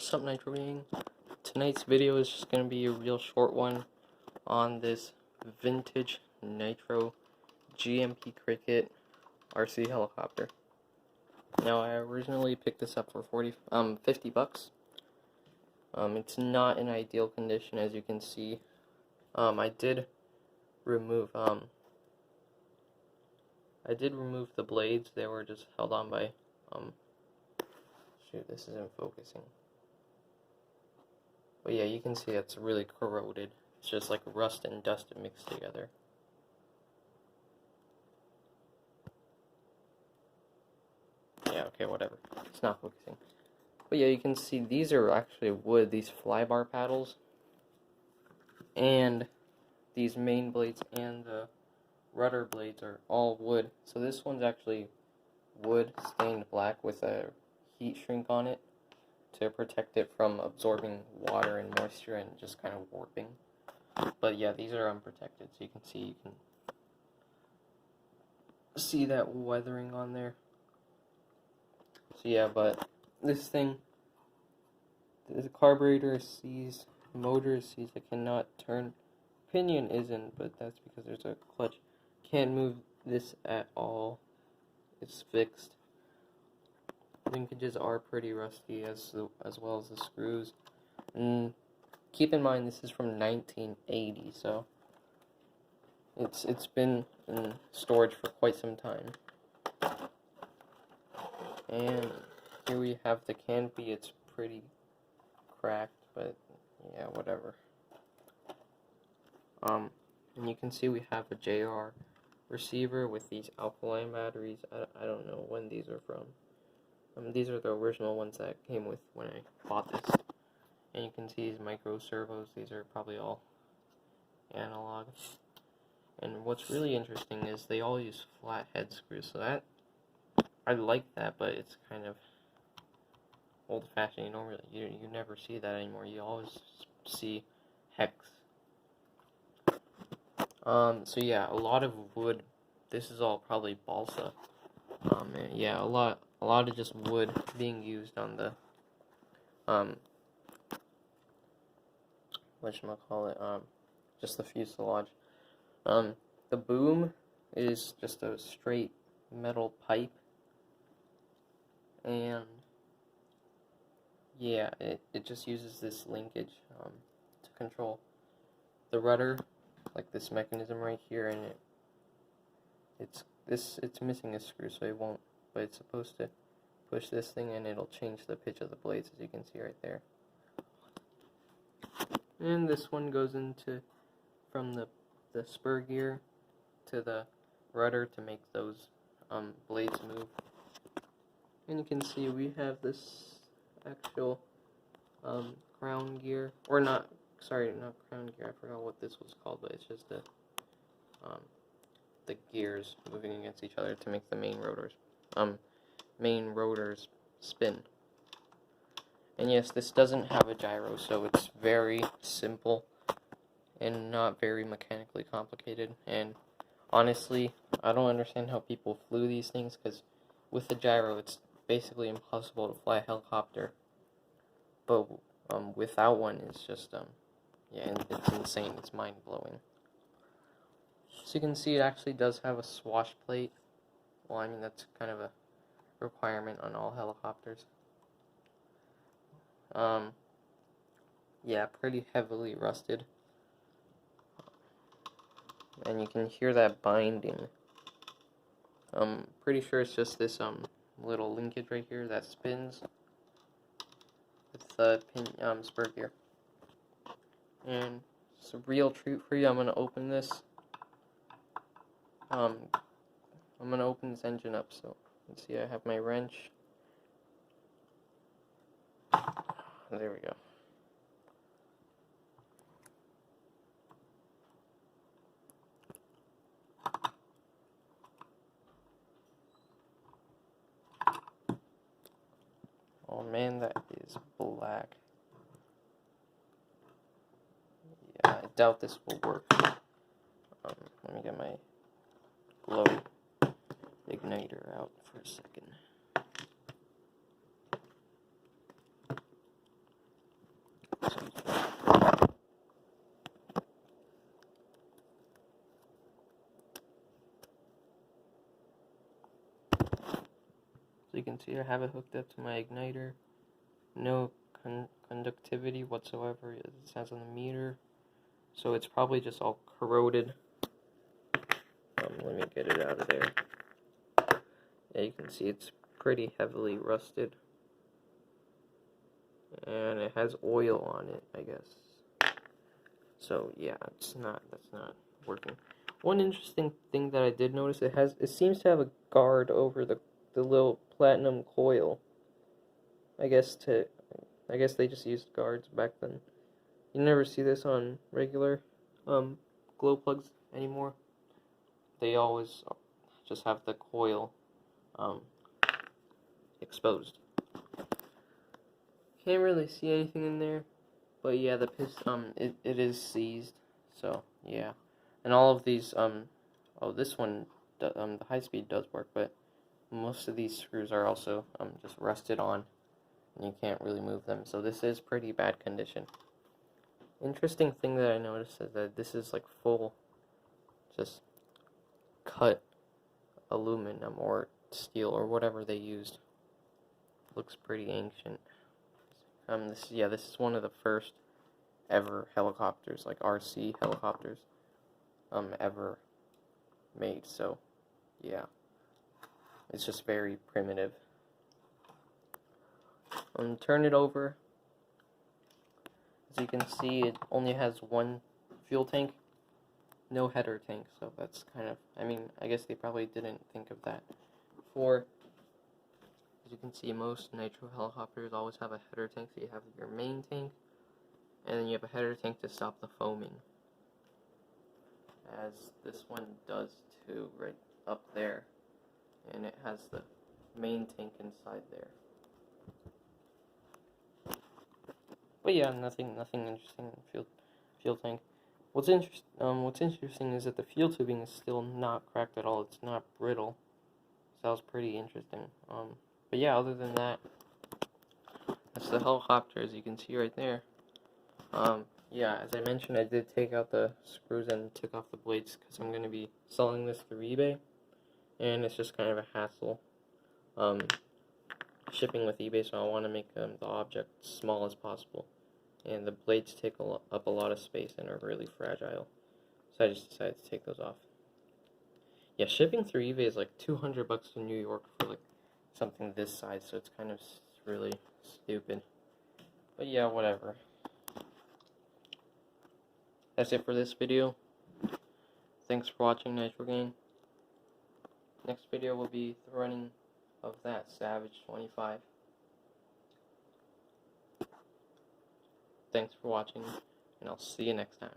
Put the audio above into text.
What's up, Nitro Gang? Tonight's video is just going to be a real short one on this vintage Nitro GMP Cricket RC helicopter. Now, I originally picked this up for 50 bucks. It's not in ideal condition, as you can see. I did remove the blades. They were just held on by shoot, this isn't focusing. But yeah, you can see it's really corroded. It's just like rust and dust mixed together. Yeah, okay, whatever. It's not focusing. But yeah, you can see these are actually wood, these fly bar paddles. And these main blades and the rudder blades are all wood. So this one's actually wood stained black with a heat shrink on it to protect it from absorbing water and moisture and just kind of warping. But yeah, these are unprotected, so you can see that weathering on there. So yeah, but this thing, the carburetor is seized, motor is seized, it cannot turn, pinion isn't, but that's because there's a clutch. Can't move this at all. It's fixed. Linkages are pretty rusty as well as the screws. And keep in mind, this is from 1980, so it's been in storage for quite some time. And here we have the canopy. It's pretty cracked, but yeah, whatever. And you can see we have a JR receiver with these alkaline batteries. I don't know when these are from. These are the original ones that came with when I bought this. And you can see these micro servos. These are probably all analog. And what's really interesting is they all use flat head screws. So that, I like that, but it's kind of old-fashioned. You never see that anymore. You always see hex. So yeah, a lot of wood. This is all probably balsa. And yeah, a lot of just wood being used on the whatchamacallit, just the fuselage. The boom is just a straight metal pipe, and yeah, it just uses this linkage to control the rudder, like this mechanism right here, and it's missing a screw, so it won't, but it's supposed to push this thing and it'll change the pitch of the blades, as you can see right there. And this one goes into from the spur gear to the rudder to make those blades move. And you can see we have this actual crown gear, or not crown gear, I forgot what this was called, but it's just the gears moving against each other to make the main rotors spin. And yes, this doesn't have a gyro, so it's very simple and not very mechanically complicated. And honestly, I don't understand how people flew these things, because with the gyro, it's basically impossible to fly a helicopter. But without one, it's just yeah, it's insane. It's mind-blowing. So you can see it actually does have a swash plate. Well, I mean, that's kind of a requirement on all helicopters. Yeah, pretty heavily rusted. And you can hear that binding. Pretty sure it's just this little linkage right here that spins with the spur gear. And it's a real treat for you. I'm gonna open this. I'm gonna open this engine up. So let's see. I have my wrench. There we go. Oh man, that is black. Yeah, I doubt this will work. Let me get my glow igniter out for a second. you can see, I have it hooked up to my igniter. No conductivity whatsoever, it says on the meter. So it's probably just all corroded. Let me get it out of there. Yeah, you can see it's pretty heavily rusted. And it has oil on it, I guess. So yeah, that's not working. One interesting thing that I did notice, it seems to have a guard over the little platinum coil. I guess they just used guards back then. You never see this on regular glow plugs anymore. They always just have the coil exposed. Can't really see anything in there, but yeah, the piston it is seized. So yeah, and all of these this one the high speed does work, but most of these screws are also just rusted on, and you can't really move them. So this is pretty bad condition. Interesting thing that I noticed is that this is like full, just cut aluminum or steel or whatever they used. Looks pretty ancient. This is one of the first ever helicopters, like RC helicopters, ever made. So yeah, it's just very primitive. Turn it over. As you can see, it only has one fuel tank, no header tank, so that's kind of, I guess they probably didn't think of that before. As you can see, most nitro helicopters always have a header tank, so you have your main tank, and then you have a header tank to stop the foaming, as this one does too, right up there, and it has the main tank inside there. But yeah, nothing interesting in fuel tank. What's interesting is that the fuel tubing is still not cracked at all. It's not brittle. So that was pretty interesting. But yeah, other than that, that's the helicopter, as you can see right there. Yeah, as I mentioned, I did take out the screws and took off the blades because I'm going to be selling this through eBay, and it's just kind of a hassle. Shipping with eBay, so I want to make the object small as possible, and the blades take up a lot of space and are really fragile, so I just decided to take those off. Yeah, shipping through eBay is like $200 to New York for like something this size, so it's kind of really stupid. But yeah, whatever. That's it for this video. Thanks for watching, Nitro Gang. Next video will be the running of that Savage 25. Thanks for watching, and I'll see you next time.